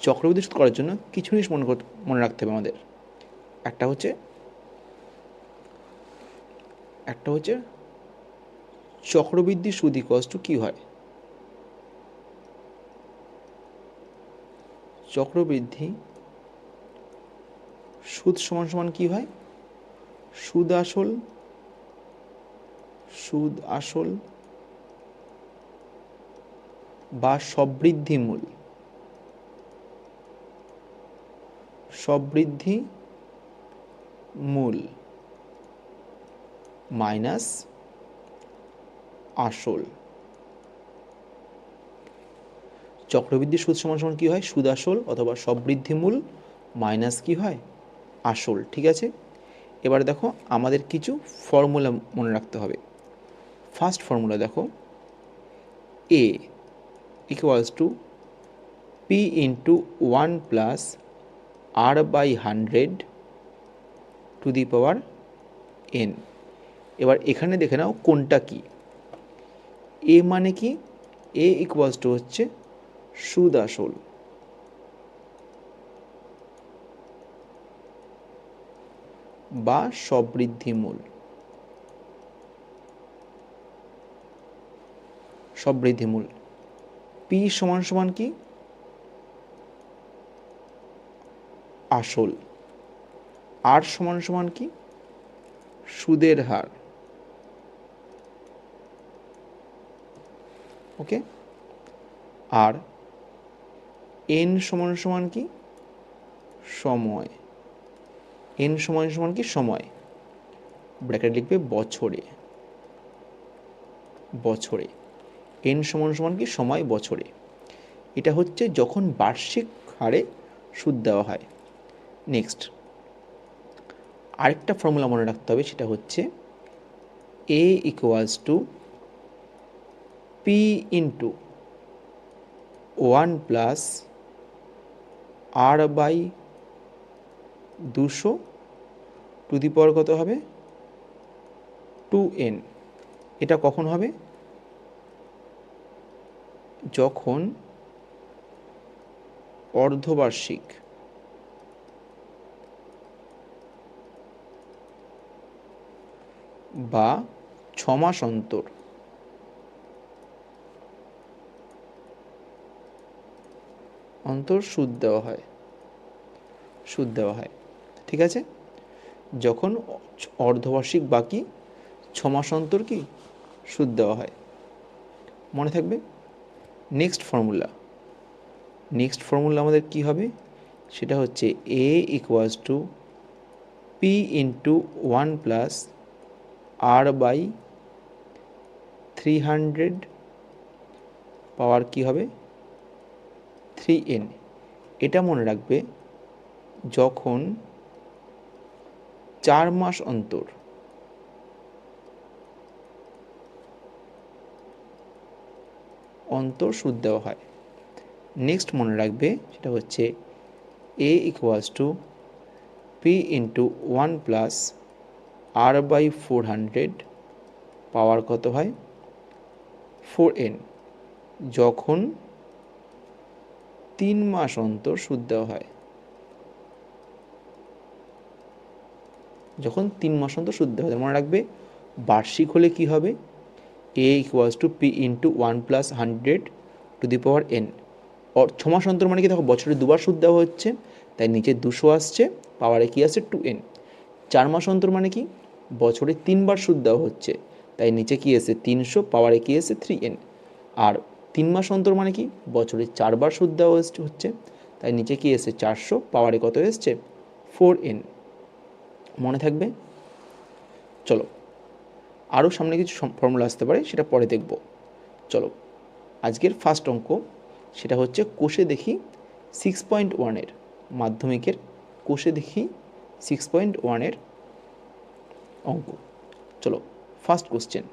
চক্রবৃদ্ধি সুদ করার জন্য কিছু জিনিস মনে রাখতে হবে আমাদের। একটা হচ্ছে চক্রবৃদ্ধি সুদ ইকুয়ালস টু কী হয়, চক্রবৃদ্ধি সুদ সমান সমান কী হয়, সুদ আসল বা সবৃদ্ধি মূল মাইনাস আসল। চক্রবৃদ্ধি সুদ সমান সমান কী হয়, সুদ আসল অথবা সবৃদ্ধি মূল মাইনাস কী হয়, আসল। ঠিক আছে, এবার দেখো আমাদের কিছু ফর্মুলা মনে রাখতে হবে। ফার্স্ট ফর্মুলা দেখো, a equals to p into 1 plus r by 100 to the power n. এবার এখানে দেখে নাও কোনটা কি। এ মানে কি, এ ইকুয়ালস টু হচ্ছে সুদ আসল বা সবৃদ্ধি মূল, পি সমান সমান কি, আসল, আর সমান সমান কি, সুদের হার। ওকে, আর এন সমান সমান কি, সময়, এন সমান সমান কি, সময়, ব্র্যাকেট লিখবে বছরে, এন সমান সমান কি, সময় বছরে। এটা হচ্ছে যখন বার্ষিক হারে সুদ দেওয়া হয়। নেক্সট আরেকটা ফর্মুলা মনে রাখতে হবে, সেটা হচ্ছে a equals to p into 1 plus r by 200 to the power কত হবে, 2n। এটা কখন হবে, যখন অর্ধবার্ষিক বা 6 মাস অন্তর সুদ দেওয়া হয়। ঠিক আছে, যখন অর্ধবার্ষিক বাকি 6 মাস অন্তর কি সুদ দেওয়া হয়, মনে থাকবে। নেক্সট ফর্মুলা আমাদের কি হবে, সেটা হচ্ছে a equals to p into 1 plus r by 300 power কি হবে, 3n। এটা মনে রাখবে, যখন 4 মাস অন্তর সুদ দেওয়া হয়। নেক্সট মনে রাখবে, সেটা হচ্ছে a equals to p into 1 plus r by 400 power কত হয়, 4n, যখন 3 মাস অন্তর সুদ দেওয়া হয়। মনে রাখবে, বার্ষিক হলে কি হবে, a equals to p into 1 plus 100 to the power n. 6 মাস অন্তর মানে কি, দেখো বছরে 2বার সুদ দেওয়া হচ্ছে, তাই নিচে 200 আসছে, পাওয়ারে কি আছে, 2n। 4 মাস অন্তর মানে কি, বছরে 3বার সুদ দেওয়া হচ্ছে, তাই নিচে কি এসে 300, পাওয়ারে কি এসে 3n। আর 3 মাস অন্তর মানে কি, বছরে 4বার সুদ দেওয়া হচ্ছে, তাই নিচে কি এসে 400, পাওয়ারে কত এসছে, 4n। মনে থাকবে। চলো আরও সামনে কিছু ফর্মুলা আসতে পারে, সেটা পরে দেখব। চলো আজকের ফার্স্ট অঙ্ক, সেটা হচ্ছে কোষে দেখি 6.1 মাধ্যমিকের কোষে দেখি 6.1 অঙ্ক। চলো ফার্স্ট কোশ্চেন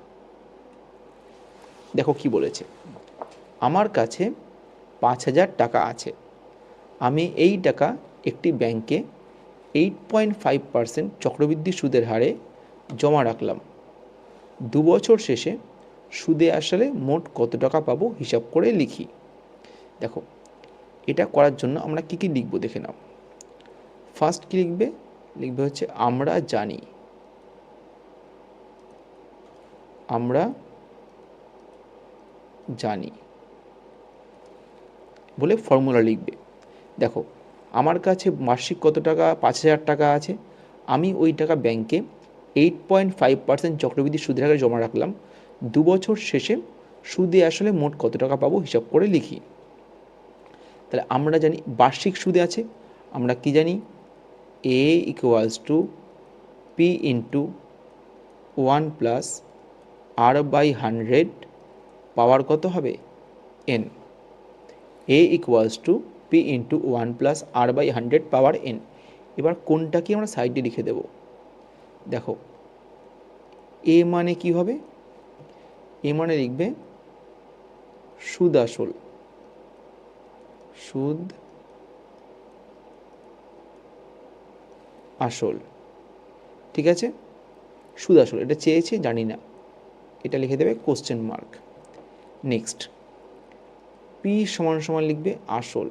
দেখো কি বলেছে। আমার কাছে 5,000 টাকা আছে, আমি এই টাকা একটি ব্যাংকে 8.5% চক্রবৃদ্ধি সুদের হারে জমা রাখলাম। 2 বছর শেষে সুদে আসলে মোট কত টাকা পাবো হিসাব করে লিখি। দেখো এটা করার জন্য আমরা কী কী লিখব দেখে নাও। ফার্স্ট কী লিখবে? লিখবে হচ্ছে আমরা জানি, আমরা জানি বলে ফর্মুলা লিখবে। দেখো আমার কাছে মাসিক কত টাকা, 5,000 টাকা আছে, আমি ওই টাকা ব্যাংকে 8.5% চক্রবৃদ্ধি সুদের হারে জমা রাখলাম। 2 বছর শেষে সুদে আসলে মোট কত টাকা পাবো হিসাব করে লিখি। তাহলে আমরা জানি বার্ষিক সুদে আছে, আমরা কি জানি? a equals to p into 1 plus r/100 পাওয়ার কত হবে? n। a equals to p into 1 plus r/100 power n। এবার কোনটাকে আমরা সাইডে লিখে দেব। দেখো a মানে কি হবে? a মানে লিখবে সুদ আসল, সুদ আসল, ঠিক আছে? সুদ আসল, এটা চেয়েছে জানি না, এটা লিখে দেবে কোশ্চেন মার্ক। নেক্সট পি সমান সমান লিখবে আসল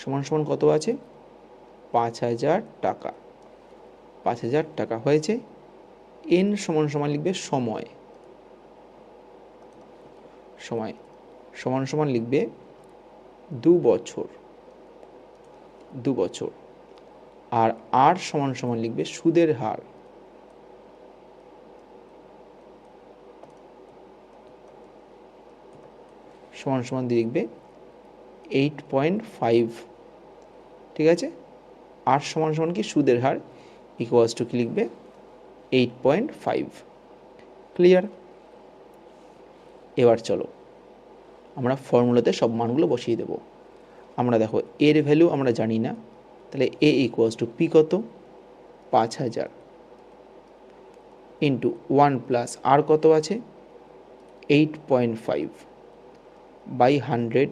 সমান সমান কত আছে? 5,000 টাকা, 5,000 টাকা হয়েছে। এন সমান সমান লিখবে সময়, সময় সমান সমান লিখবে 2 বছর, 2 বছর। আর আর সমান সমান লিখবে সুদের হার, সমান সমান দিয়ে লিখবে 8.5, ঠিক আছে? আর সমান সমান কি? সুদের হার ইকুয়ালস টু কি লিখবে? 8.5। ক্লিয়ার? এবার চলো আমরা ফর্মুলাতে সব মানগুলো বসিয়ে দেব। আমরা দেখো এর ভ্যালু আমরা জানি না, তাহলে এ ইকুয়ালস টু পি কত? 5,000 ইন্টু 1 প্লাস আর কত আছে? 8.5 বাই 100,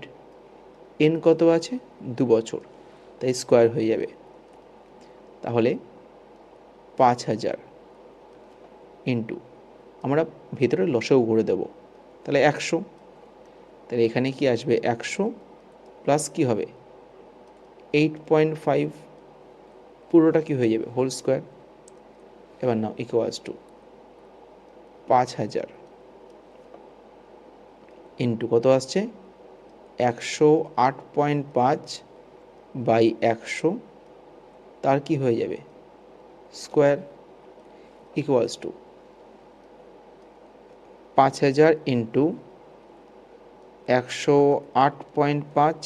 এন কত আছে? 2 বছর, তাই স্কোয়ার হয়ে যাবে। তাহলে 5,000 ইন্টু আমরা ভেতরে লসেও করে দেব, তাহলে 100। তাহলে এখানে কি আসবে? 100 প্লাস কি হবে? 8.5, পুরোটা কি হয়ে যাবে? Whole square. এবার নাও ইকুয়ালস টু 5,000 ইন্টু কত আসছে? 108.5 বাই 100, তার কি হয়ে যাবে? Square equals to 5,000 into 108.5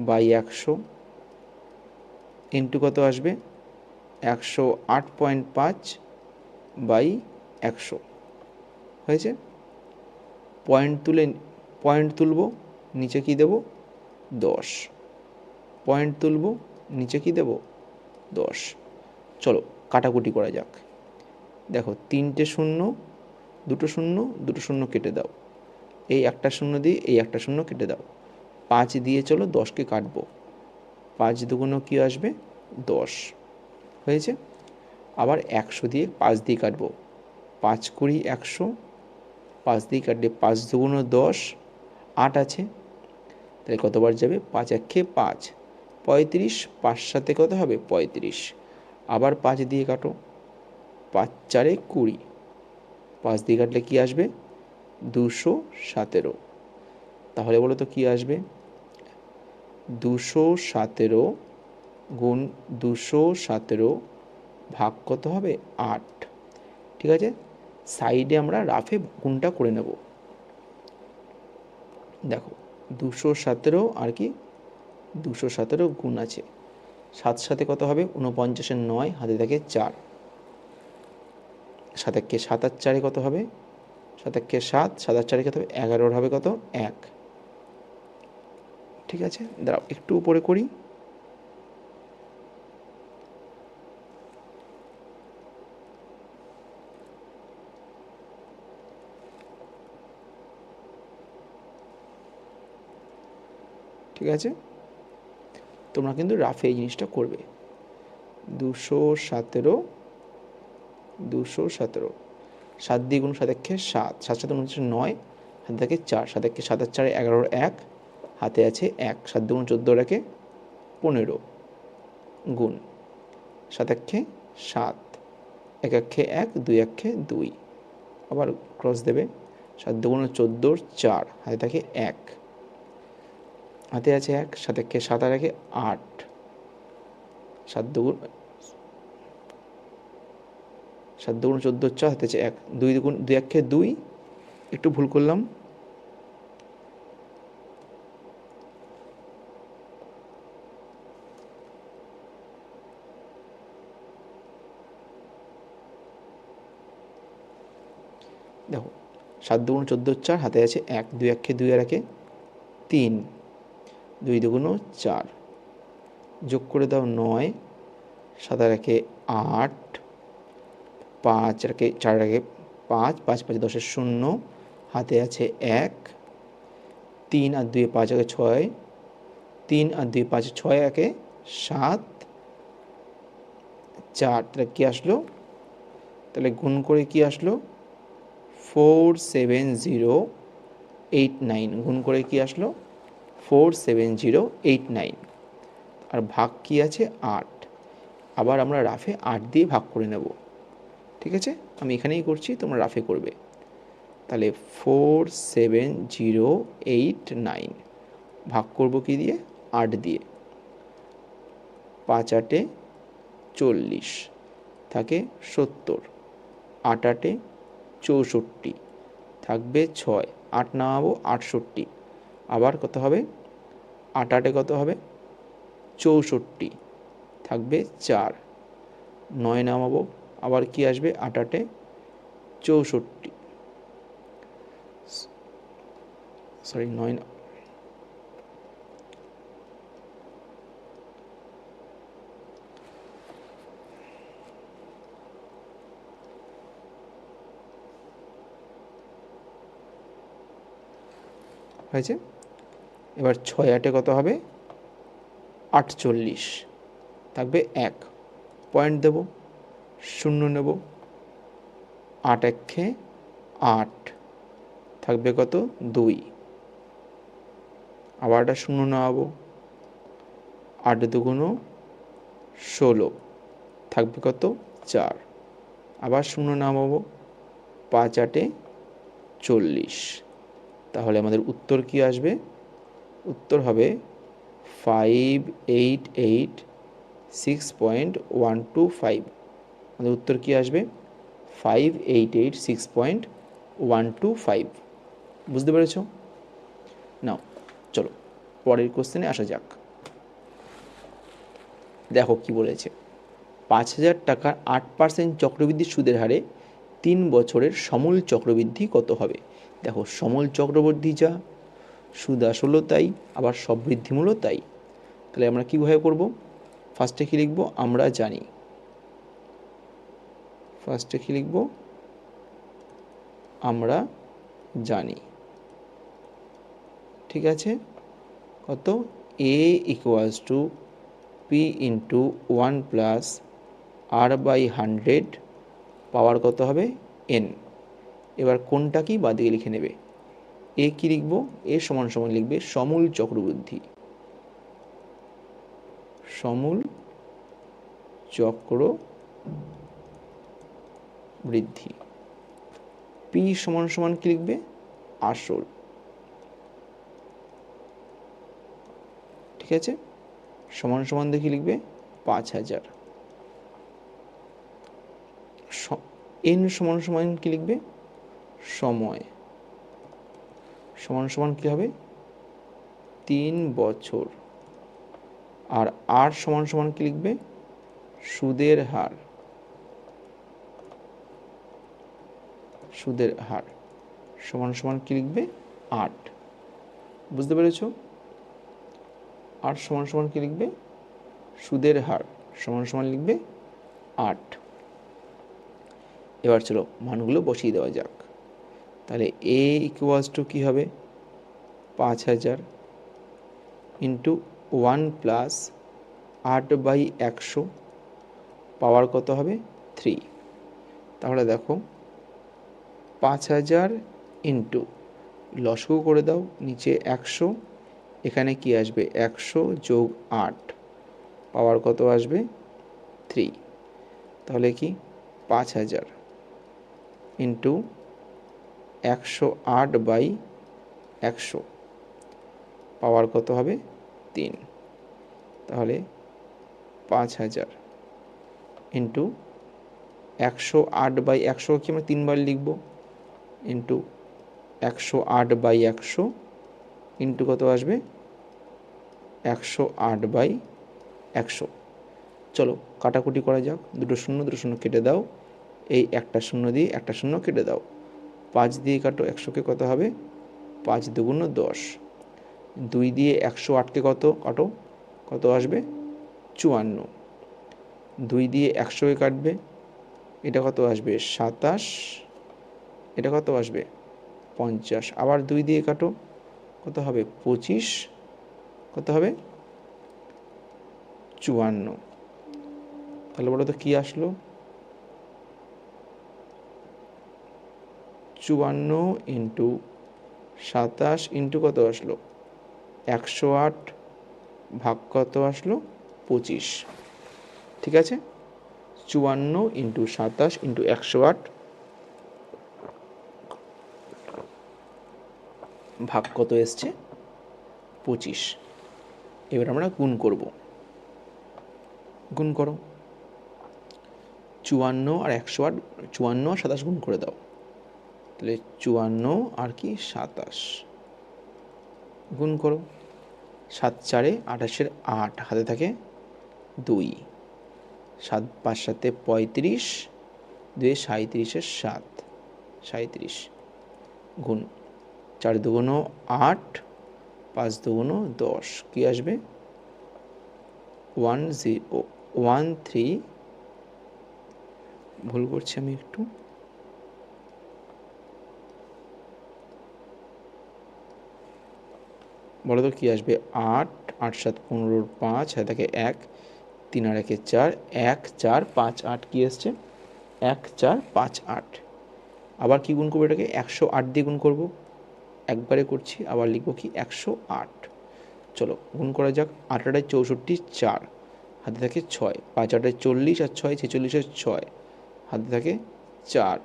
by 100 into কত আসবে? 108.5 বাই 100 হয়েছে। পয়েন্ট তুলব, নিচে কি দেব? 10। পয়েন্ট তুলব, নিচে কি দেব? 10। চলো কাটাকুটি করা যাক। দেখো 3টে শূন্য, 2টো শূন্য, 2টো শূন্য কেটে দাও। এই একটা শূন্য দিয়ে এই একটা শূন্য কেটে দাও। 5 দিয়ে চলো 10কে কাটবো। 5 দুগুণ কি আসবে? 10 হয়েছে। আবার 100 দিয়ে 5 দিয়ে কাটবো। 5 কুড়ি 100, 5 দিয়ে কাটলে 5 দুগুণ 10, 8 আছে, তাহলে কতবার যাবে? 5 একে 5, 35, 5 সাথে কত হবে? 35। আবার 5 দিয়ে কাটো, 5 চারে 20, 5 দিয়ে কাটলে কি আসবে? 217। তাহলে বলো তো কি আসবে? 217 গুণ 217 ভাগ কত হবে? 8। ঠিক আছে, সাইডে আমরা রাফে গুণটা করে নেব। দেখো 217 আর কি 217 গুণ আছে 7 সাথে কত হবে? 49 9, হাতে থাকে 4, 7 একে 7 আর 4 কত হবে? 7 একে 7, 7 আর 4 কত হবে? 11 হবে কত? 1। ঠিক আছে, দাঁড়াও একটু উপরে করি। ঠিক আছে, তোমরা কিন্তু রাফে এই জিনিসটা করবে। 217, 217, 7 দিয়ে গুণ 7 একে 7, 7 7 9, হাতে থাকে 4, 7 একে 7 আর 4 11, 1 হাতে আছে 1, 7 দুগুণ 14 একে 15 গুণ 7 একে 7, 1 একে 1, 2 একে 2, আবার ক্রস দেবে 7 দুগুণ 14, 4 হাতে থাকে 1, হাতে আছে 1, 7 একে 7 আর 1 8, 7 দুগুণ 14, 4 হাতে আছে 1, 2 দুগুণ 2 একে 2, একটু ভুল করলাম, দেখো 7 দুগুণ 14, 4 হাতে আছে 1, 2 একে 2 আর 1 3, 2 দুগুণ 4, যোগ করে দাও 9, 7 আর 1 8, 5 আর 4 আর 5, 5 5 10 0, হাতে আছে 1, 3 আর 2 5 আর 6, 3 আর 2 5 6 1 7, 4, তাহলে কি আসলো, তাহলে গুণ করে কি আসলো 47089, গুণ করে কি আসলো 47089, আর ভাগ কি আছে 8, আবার আমরা রাফে 8 দিয়ে ভাগ করে নেব, ঠিক আছে, আমি এখানেই করছি, তোমরা রাফে করবে। তাহলে 47089 ভাগ করব কি দিয়ে 8 দিয়ে, 5 8 40 থাকে 70, 8 8 64 থাকবে 6, 8 নামাবো 68, আবার কত হবে 8 8 কত হবে 64 থাকবে 4, 9 নামাবো, আবার কি আসবে 8 8 64, সরি 9 হয়েছে। এবার 6 8 কত হবে 48, থাকবে 1, পয়েন্ট দেব, শূন্য নেব, 8 1 8 থাকবে কত 2, আবার একটা শূন্য নামাবো, 8 দুগুণ 16 থাকবে কত 4, আবার শূন্য নামাবো, 5 8 40, তাহলে আমাদের উত্তর কি আসবে, উত্তর হবে 5886.125, আমাদের উত্তর কি আসবে 5886.125, বুঝতে পেরেছ? নাও চলো পরের কোশ্চেনে আসা যাক। দেখো কি বলেছে, 5,000 টাকার 8% চক্রবৃদ্ধি সুদের হারে 3 বছরের সমূল চক্রবৃদ্ধি কত হবে? দেখো সমূল চক্রবৃদ্ধি যা, সুদ আসলও তাই, আবার সব বৃদ্ধিমূলও তাই, তাহলে আমরা কীভাবে করব, ফার্স্টে কী লিখব, আমরা জানি, ফার্স্টে কী লিখব, আমরা জানি, ঠিক আছে, কত a equals to p into 1 plus r by 100 power কত হবে n, এবার কোনটা কি বাদিকে লিখে নেবে, এ কি লিখব, এ সমান সমান লিখবে সমূল চক্রবৃদ্ধি, সমূল চক্র বৃদ্ধি, পি সমান সমান কি লিখবে আসল, ঠিক আছে, সমান সমান দেখে লিখবে 5000, এন সমান সমান কি লিখবে সময়, সমান সমান কি হবে 3 বছর, আর আর সমান সমান কি লিখবে সুদের হার, সুদের হার সমান সমান কি লিখবে 8, বুঝতে পেরেছ, আর সমান সমান কি লিখবে সুদের হার সমান সমান লিখবে 8, এবার চলো মানগুলো বসিয়ে দেওয়া যাক, তাহলে এ ইকুয়ালস টু কী হবে 5000 ইন্টু 1 প্লাস 8/100 পাওয়ার কত হবে 3, তাহলে দেখো 5000 ইন্টু লসগু করে দাও, নিচে 100, এখানে কি আসবে 100 যোগ 8, পাওয়ার কত আসবে 3, তাহলে কি 5000 ইন্টু 108/100, পাওয়ার কত হবে 3, তাহলে 5000 ইন্টু 108/100 কি আমরা 3 বার লিখব, ইন্টু 108/100 ইন্টু কত আসবে 108/100। চলো কাটাকুটি করা যাক, দুটো শূন্য কেটে দাও, এই একটা শূন্য দিয়ে একটা শূন্য কেটে দাও, 5 দিয়ে কাটো 100কে, কত হবে 5 দুগুণ 10, 2 দিয়ে 108কে কত কাটো, কত আসবে 54, 2 দিয়ে 100কে কাটবে, এটা কত আসবে 27, এটা কত আসবে 50, আবার 2 দিয়ে কাটো, কত হবে 25, কত হবে 54, তাহলে বলো তো কী আসলো 54 ইন্টু 27 ইন্টু কত আসলো 108 ভাগ কত আসলো 25, ঠিক আছে। 54 ইন্টু 27 ইন্টু 108 ভাগ কত এসছে 25। এবার আমরা গুণ করব, গুণ করো 54 আর 108, 54 আর 27 গুণ করে দাও, তাহলে 54 আর কি 27 গুণ করো, 7 4 28, 8 হাতে থাকে 2, 7 5 7 35, 2 37, 7 37 গুণ 4 দুগুণ 8, 5 দুগুণ 10, কী আসবে 13, ভুল করছি আমি একটু, বলো তো কী আসবে 8, 8 7 15, 5 হাতে থাকে 1, 3 আর 1 4, 1 4 5 8, কী এসছে 1 4 5 8। আবার কি গুণ করবো এটাকে 108 দিয়ে গুণ করবো, একবারে করছি, আবার লিখবো কি 108। চলো গুণ করা যাক, 8 8 64, 4 হাতে থাকে 6, 5 8 40 আর 6 46, 6 হাতে থাকে 4,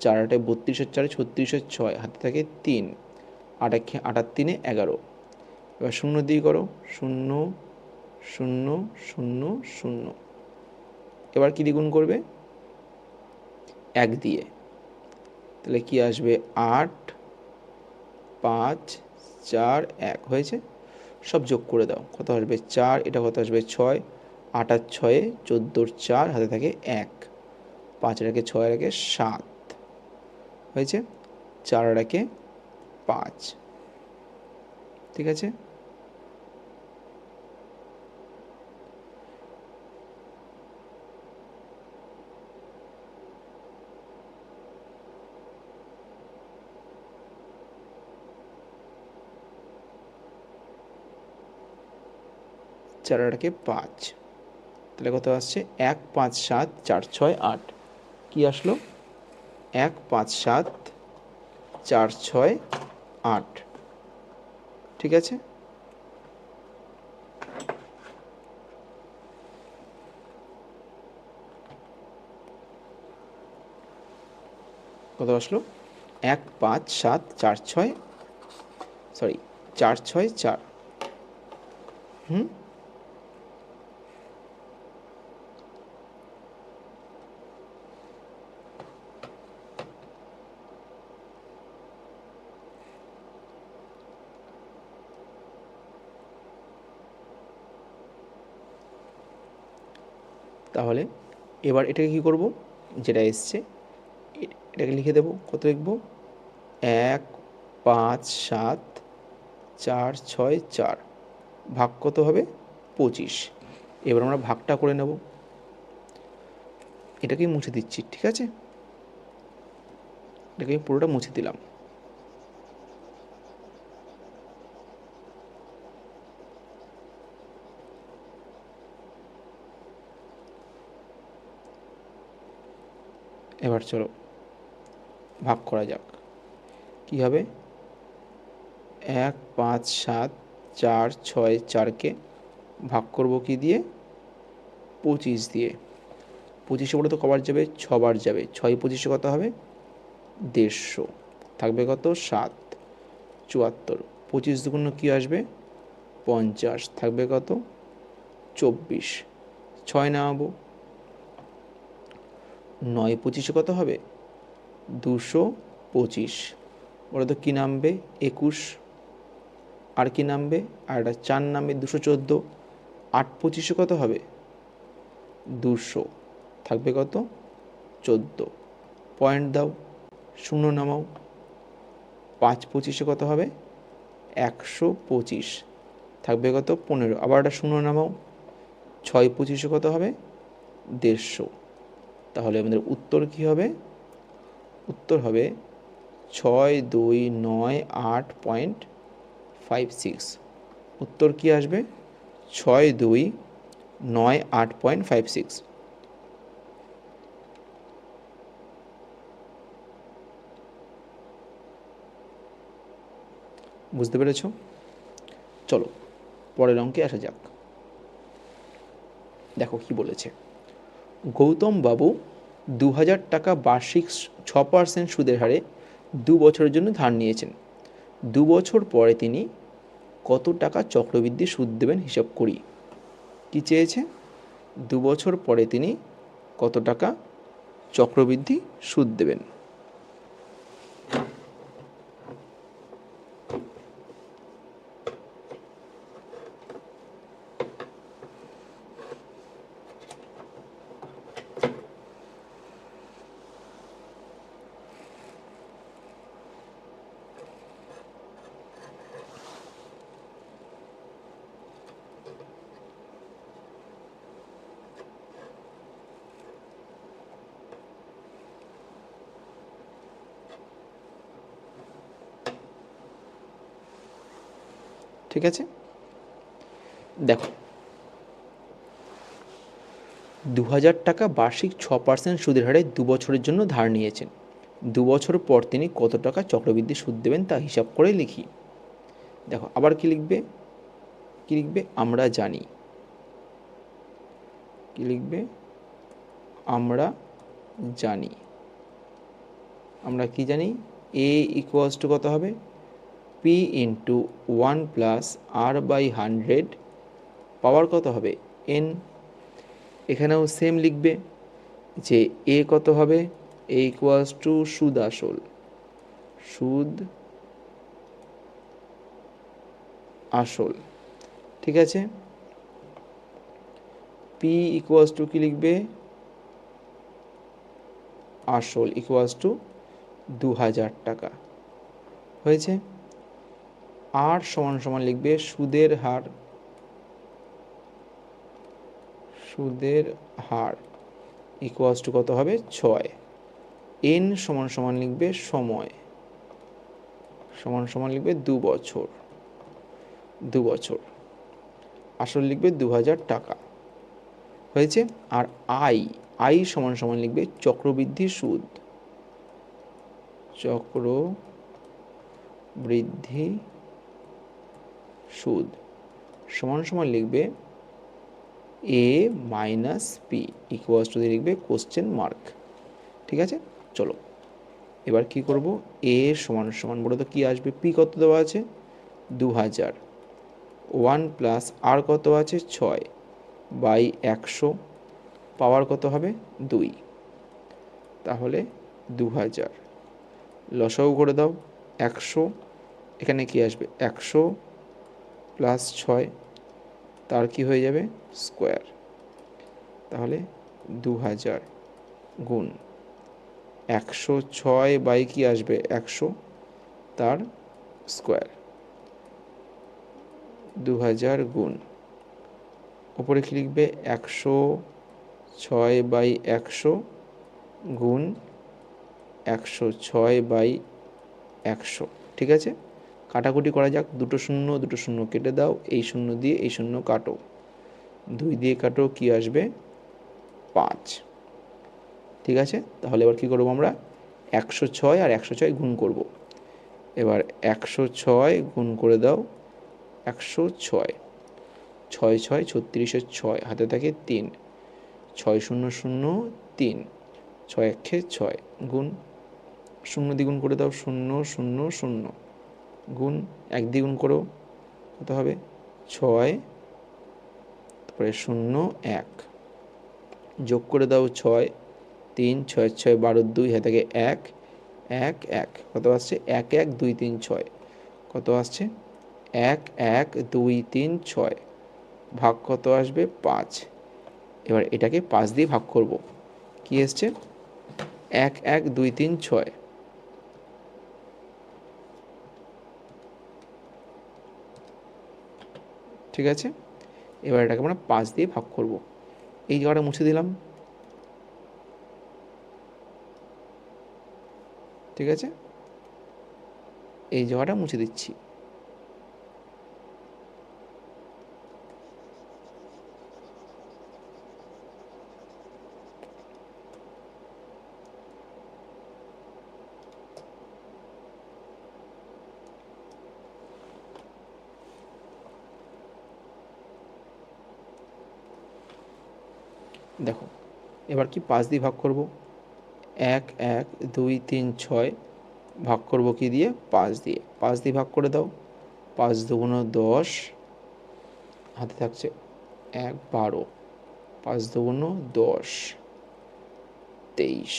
4 8 32 আর 4 36, 6 হাতে থাকে 3, 8 8 আর 3 11। এবার শূন্য দিয়ে করো, 0 0 0 0, এবার কী দিয়ে গুণ করবে 1 দিয়ে, তাহলে কি আসবে 8 5 4 1 হয়েছে। সব যোগ করে দাও, কত আসবে 4, এটা কত আসবে 6, 8 আর 6 14, 4 হাতে থাকে 1, 5 আর 1 6 আর 1 7 হয়েছে, 4 আর 1 5, ঠিক আছে। চার আর 1 5, তাহলে কত আসছে 1 5 7 4 6 8, কি আসলো 1 5 7 4 6 8, ঠিক আছে। কত আসলো 1 5 7 4 6, সরি 4 6 4, তাহলে এবার এটাকে কী করব, যেটা এসছে এটাকে লিখে দেবো, কত লিখব 1 5 7 4 6 4, ভাগ কত হবে 25। এবার আমরা ভাগটা করে নেব, এটাকেই মুছে দিচ্ছি, ঠিক আছে, এটাকে আমি পুরোটা মুছে দিলাম। এবার চলো ভাগ করা যাক, কী হবে 1 5 7 4 6 4কে ভাগ করব কি দিয়ে? 25 দিয়ে। 25 করে তো কবার যাবে? 6 বার যাবে। 6 25 কত হবে? 150। থাকবে কত? 7 74। 25 দুগুণ কী আসবে? 50। থাকবে কত? 24। 6 নামাবো। 9 25 কত হবে? 225। ওরা তো কী নামবে? 21। আর কি নামবে? আর একটা 4 নামবে 214। 8 25 কত হবে? 200। থাকবে কত? 14। পয়েন্ট দাও, শূন্য নামাও। 5 25 কত হবে? 125। থাকবে কত? 15। আবার একটা শূন্য নামাও। 6 25 কত হবে? 150। তাহলে আমাদের উত্তর কি হবে? উত্তর হবে 6298.56। উত্তর কি আসবে? 6298.56। বুঝতে পেরেছ? চলো পরের অঙ্কে আসা যাক। দেখো কি বলেছে। গৌতম বাবু 2000 টাকা বার্ষিক 6% সুদের হারে 2 বছরের জন্য ধার নিয়েছেন। 2 বছর পরে তিনি কত টাকা চক্রবৃদ্ধি সুদ দেবেন হিসাব করি। কি চেয়েছে? 2 বছর পরে তিনি কত টাকা চক্রবৃদ্ধি সুদ দেবেন। ঠিক আছে, দেখো 2000 টাকা বার্ষিক 6% সুদের হারে 2 বছরের জন্য ধার নিয়েছেন। 2 বছর পর তিনি কত টাকা চক্রবৃদ্ধি সুদ দেবেন তা হিসাব করে লিখি। দেখো আবার কি লিখবে? কি লিখবে? আমরা জানি। কি লিখবে? আমরা জানি। আমরা কি জানি? a ইকুয়ালস টু কত হবে? p into 1 plus r by 100 power কত হবে? n। এখানেও সেম লিখবে যে a কত হবে? a ইকুয়ালস টু সুদ আসল। সুদ আসল। ঠিক আছে, p ইকুয়ালস টু কি লিখবে? আসল ইকুয়ালস টু 2000 টাকা। হয়েছে। আর সমান সমান লিখবে সুদের হার। সুদের হার ইকুয়ালস টু কত হবে? 6। এন সমান সমান লিখবে সময়। সমান সমান লিখবে 2 বছর। 2 বছর। আসল লিখবে 2000 টাকা। হয়েছে। আর আই, আই সমান সমান লিখবে চক্রবৃদ্ধি সুদ। চক্রবৃদ্ধি সুদ সমান সমান লিখবে এ মাইনাস পি ইকুয়ালস টু দিয়ে লিখবে কোশ্চেন মার্ক। ঠিক আছে, চলো এবার কি করব? এ সমান সমান বলো তো কি আসবে? পি কত দেওয়া আছে? 2000। 1 প্লাস আর কত আছে? 6 বাই 100 পাওয়ার কত হবে? 2। তাহলে 2000 লসাগু করে দাও। 100 এখানে কি আসবে? 100 প্লাস 6 তার কি হয়ে যাবে? স্কোয়ার। তাহলে 2000 গুণ 106 বাই কি আসবে? 100 তার স্কোয়ার। 2000 গুণ ওপরে কি লিখবে? 106 বাই 100 গুণ 106 বাই 100। ঠিক আছে, কাটাকুটি করা যাক। দুটো শূন্য কেটে দাও। এই শূন্য দিয়ে এই শূন্য কাটো। 2 দিয়ে কাটো, কি আসবে? 5। ঠিক আছে, তাহলে এবার কি করবো আমরা? 106 আর 106 গুণ করব। এবার 106 গুণ করে দাও 106, 6 6 36-এর 6, হাতে থাকে 3, 6 0 0 3, 6 1 6 গুণ 0 দ্বিগুণ করে দাও 0 0 0 গুণ 1 দ্বিগুণ করো কত হবে 6, তারপরে 0 1, যোগ করে দাও 6 3, 6 6 12 2, হাতে থাকে 1 1 1, কত আসছে 1 1 2 3 6, কত আসছে 1 1 2 3 6, ভাগ কত আসবে 5। এবার এটাকে 5 দিয়ে ভাগ করব, কি এসছে 1 1 2 3 6, ঠিক আছে। এবার এটাকে আমরা 5 দিয়ে ভাগ করব, এই জায়গাটা মুছে দিলাম, ঠিক আছে, এই জায়গাটা মুছে দিচ্ছি। দেখো এবার কি 5 দিয়ে ভাগ করব, 1 1 2 3 6, ভাগ করব কি দিয়ে 5 দিয়ে, 5 দিয়ে ভাগ করে দাও, 5 দুগুণ 10, হাতে থাকছে 1 12, 5 দুগুণ 10 23,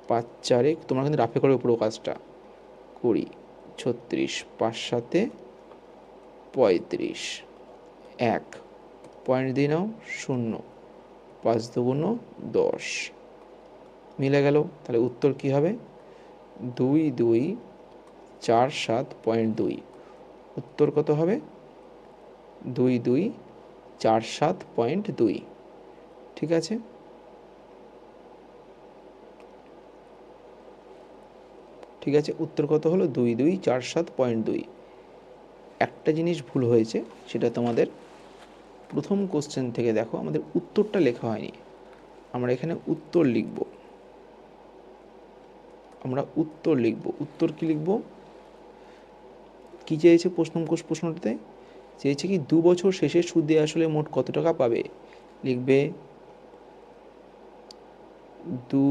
5 4, তোমরা কিন্তু রাফে করবে পুরো কাজটা, 20 36, 5 7 35, 1 পয়েন্ট দিয়ে নাও 0, 5 দুগুণ 10, মিলে গেল, তাহলে উত্তর কি হবে 2 2 4 7.2, উত্তর কত হবে 2 2 4 7.2, ঠিক আছে। ঠিক আছে, উত্তর কত হলো 2 2 4 7.2। একটা জিনিস ভুল হয়েছে, সেটা তোমাদের প্রথম কোশ্চেন থেকে দেখো আমাদের উত্তরটা লেখা হয়নি, আমরা এখানে উত্তর লিখব, উত্তর কি লিখব, কি চেয়েছে প্রশ্নটাতে চেয়েছে কি 2 বছর শেষে সুদে আসলে মোট কত টাকা পাবে, লিখবে 2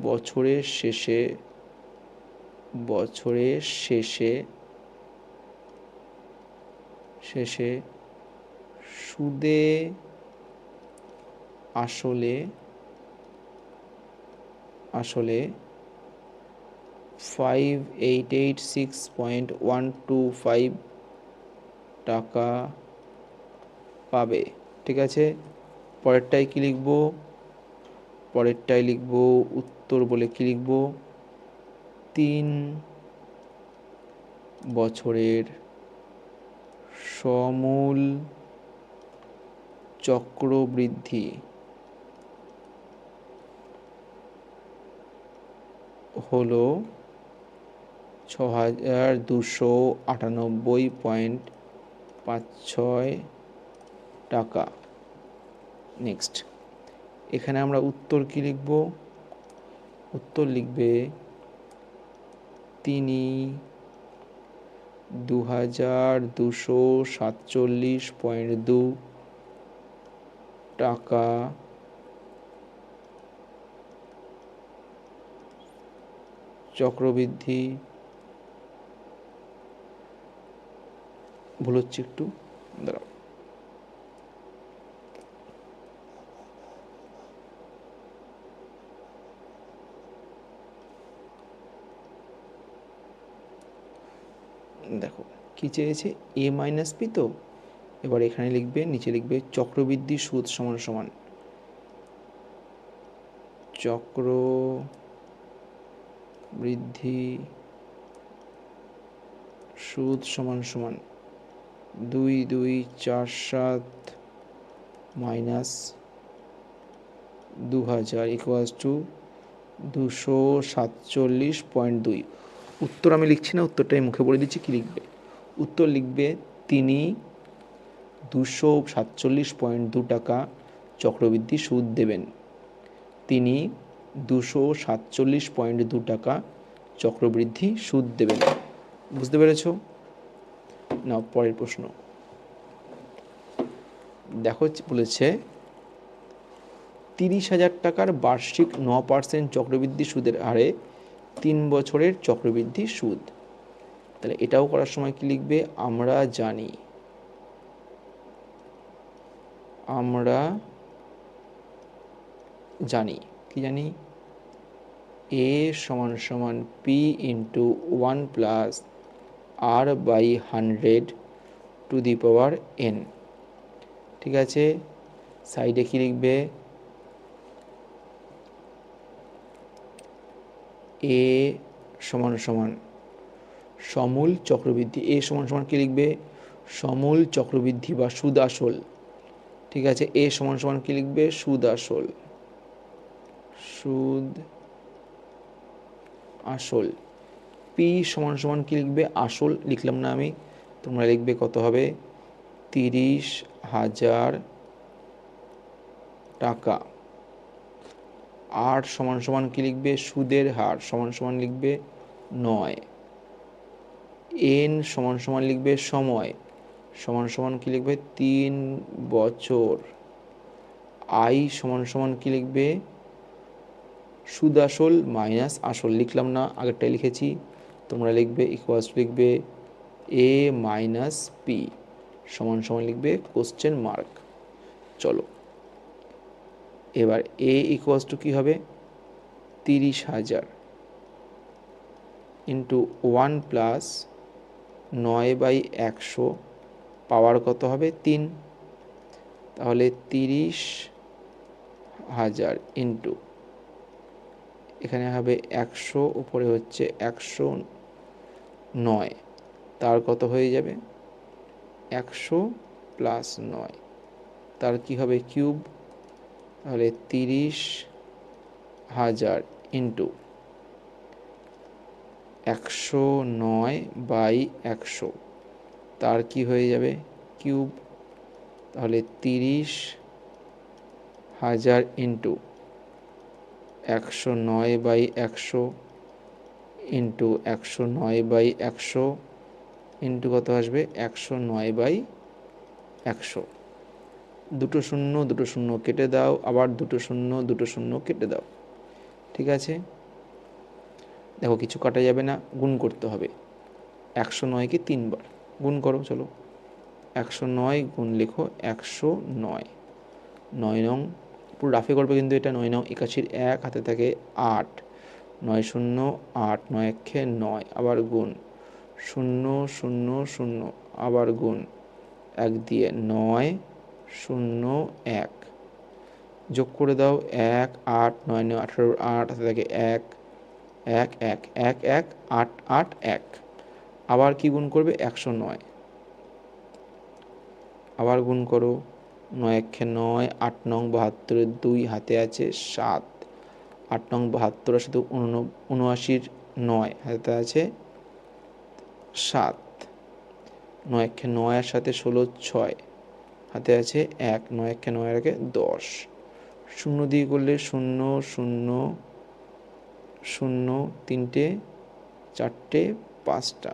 বছরের শেষে সুদে আসলে 5886.125 টাকা পাবে, ঠিক আছে। পরেরটাই কি লিখব, উত্তর বলে কি লিখব 3 বছরের সমূল চক্রবৃদ্ধি হলো 6298.56 টাকা। নেক্সট, এখানে আমরা উত্তর কি লিখব, উত্তর লিখবে তিনি 2247.2 টাকা চক্রবৃদ্ধি, ভুল হচ্ছে একটু, দাঁড়াও, দেখো কি চেয়েছে a মাইনাস পি, তো এবার এখানে লিখবে, নিচে লিখবে চক্রবৃদ্ধি সুদ সমান সমান চক্রবৃদ্ধি সুদ সমান সমান 2 2 4 7 মাইনাস 2000 ইকুয়ালস টু 247.2। উত্তর আমি লিখছি না, উত্তরটাই মুখে বলে দিচ্ছি কি লিখবে, উত্তর লিখবে তিনি 247.2 টাকা চক্রবৃদ্ধি সুদ দেবেন, তিনি 247.2 টাকা চক্রবৃদ্ধি সুদ দেবেন। বুঝতে পেরেছ? না, পরের প্রশ্ন দেখো, বলেছে 30,000 টাকার বার্ষিক 9% চক্রবৃদ্ধি সুদের হারে 3 বছরের চক্রবৃদ্ধি সুদ। তাহলে এটাও করার সময় কি লিখবে? আমরা জানি কি জানি, a সমান সমান p into 1 plus r by 100 to the power n। ঠিক আছে, সাইডে কি লিখবে? a সমান সমান সমূল চক্রবৃদ্ধি, a সমান সমান কি লিখবে? সমূল চক্রবৃদ্ধি বা সুদ আসল। ঠিক আছে, a সমান সমান কি লিখবে? সুদ আসল, সুদ আসল। p সমান সমান কি লিখবে? আসল লিখলাম না আমি, তোমরা লিখবে কত হবে? 30,000 টাকা। r সমান সমান কি লিখবে? সুদের হার সমান সমান লিখবে 9। n সমান সমান লিখবে সময়, সমান সমান কি লিখবে? 3 বছর। i সমান সমান কি লিখবে? সুদ আসল মাইনাস আসল, লিখলাম না, আগেরটাই লিখেছি। তোমরা লিখবে ইকুয়ালস লিখবে a মাইনাস p সমান সমান লিখবে কোশ্চেন মার্ক। চলো এবার a ইকুয়ালস টু কী হবে? 30,000 ইন্টু 1 প্লাস 9/100 পাওয়ার কত হবে? 3। তাহলে 30,000 ইন্টু এখানে হবে 100, উপরে হচ্ছে 109, তার কত হয়ে যাবে? 100 প্লাস 9, তার কি হবে? কিউব। তাহলে 30,000 ইন্টু 109/100, তার কি হয়ে যাবে? কিউব। তাহলে 30,000 ইন্টু 109/100 ইন্টু 109/100 ইন্টু কত আসবে? 109/100। দুটো শূন্য দুটো শূন্য কেটে দাও, আবার দুটো শূন্য দুটো শূন্য কেটে দাও। ঠিক আছে, দেখো কিছু কাটা যাবে না, গুণ করতে হবে। 109কে 3 বার গুণ করো। চলো 109 গুণ লেখো 109, 9 নং পুরো রাফে করবে কিন্তু এটা। 9 নং 81 1 হাতে থাকে 8, 9 শূন্য 8, 9 একে 9, আবার গুণ 0 0 0, আবার গুণ 1 দিয়ে 9 0 1, যোগ করে দাও 1 8 9 9 18 8 হাতে থাকে 1 1 1 1 1 8 8 1, আবার কি গুণ করবে? 109, আবার গুণ করো 9 একে 9, 8 নং 72 2 হাতে আছে 7, 8 নং 72 এর সাথে 79 9 হাতে আছে 7, 9 একে 9 এর সাথে 16 6 হাতে আছে 1, 9 একে 9 এর আগে 10, শূন্য দিয়ে করলে 0 0 0, 3টে 4টে 5টা,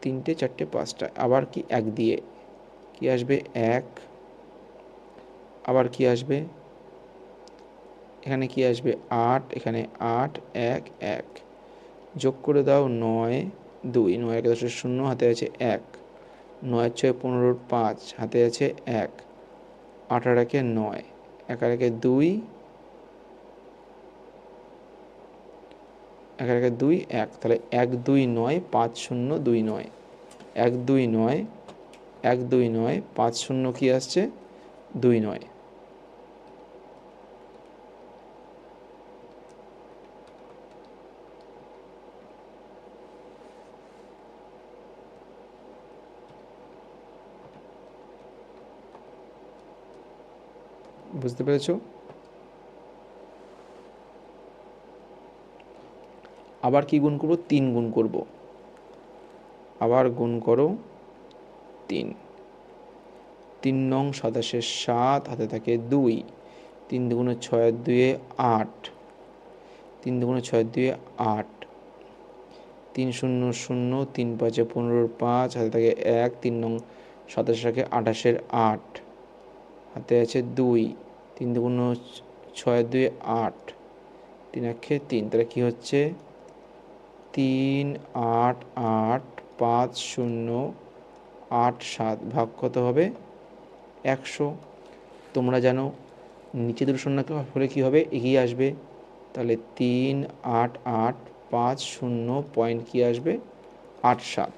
3টে 4টে 5টা, আবার কি 1 দিয়ে কি আসবে? 1, আবার কি আসবে? এখানে কি আসবে? 8, এখানে 8 1 1, যোগ করে দাও 9 2, 9 একে 10 0 হাতে আছে 1, 9 6 15 5 হাতে আছে 1, 8 একে 9, 1 একে 2, 1 একে 2 1, তাহলে 1 2 9 5 0 2 9, 1 2 9 1 2 9 5 0 কি আসছে? 2 9। বুঝতে পেরেছো? আবার কি গুণ করব? 3 গুণ করব, আবার গুণ করো 3, 3 নং 27 7 হাতে থাকে 2, 3 দুগুণে 6 2 8, তিন দুগুণে 6 2 8, 3 0 0, 3 5 15 5, হাতে থাকে 1, 3 নং 27 রাখে 28 8, হাতে আছে 2, 3 দুগুণ 6 2 8, 3 একে 3, তাহলে কী হচ্ছে 3 8 8 5 0 8 7 ভাগ কত হবে 100। তোমরা জানো নিচে দুটো শূন্য হলে কী হবে, এগিয়ে আসবে, তাহলে 3 8 8 5 0 পয়েন্ট কী আসবে 8 7।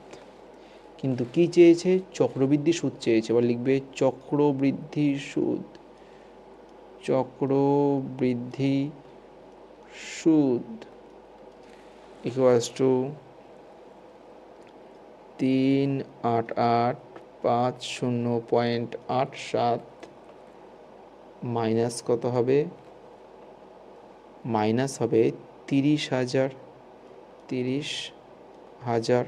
কিন্তু কী চেয়েছে, চক্রবৃদ্ধি সুদ চেয়েছে। এবার লিখবে চক্রবৃদ্ধি সুদ, চক্রবৃদ্ধি সুদ ইকুয়ালস টু 3 8 8 5 0.87 মাইনাস কত হবে, মাইনাস হবে 30,000, 30,000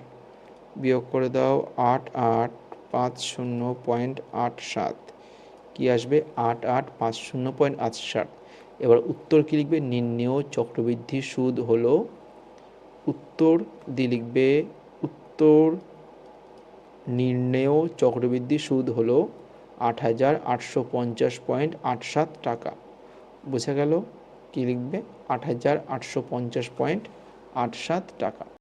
বিয়োগ করে দাও 8 8 5 0.87, কী আসবে 8 8 5 0.87। এবার উত্তর কী লিখবে, নির্ণেয় চক্রবৃদ্ধি সুদ হলো, উত্তর দিয়ে লিখবে উত্তর নির্ণেয় চক্রবৃদ্ধি সুদ হলো 8,850.87 টাকা। বোঝা গেল, কী লিখবে 8,850.87 টাকা।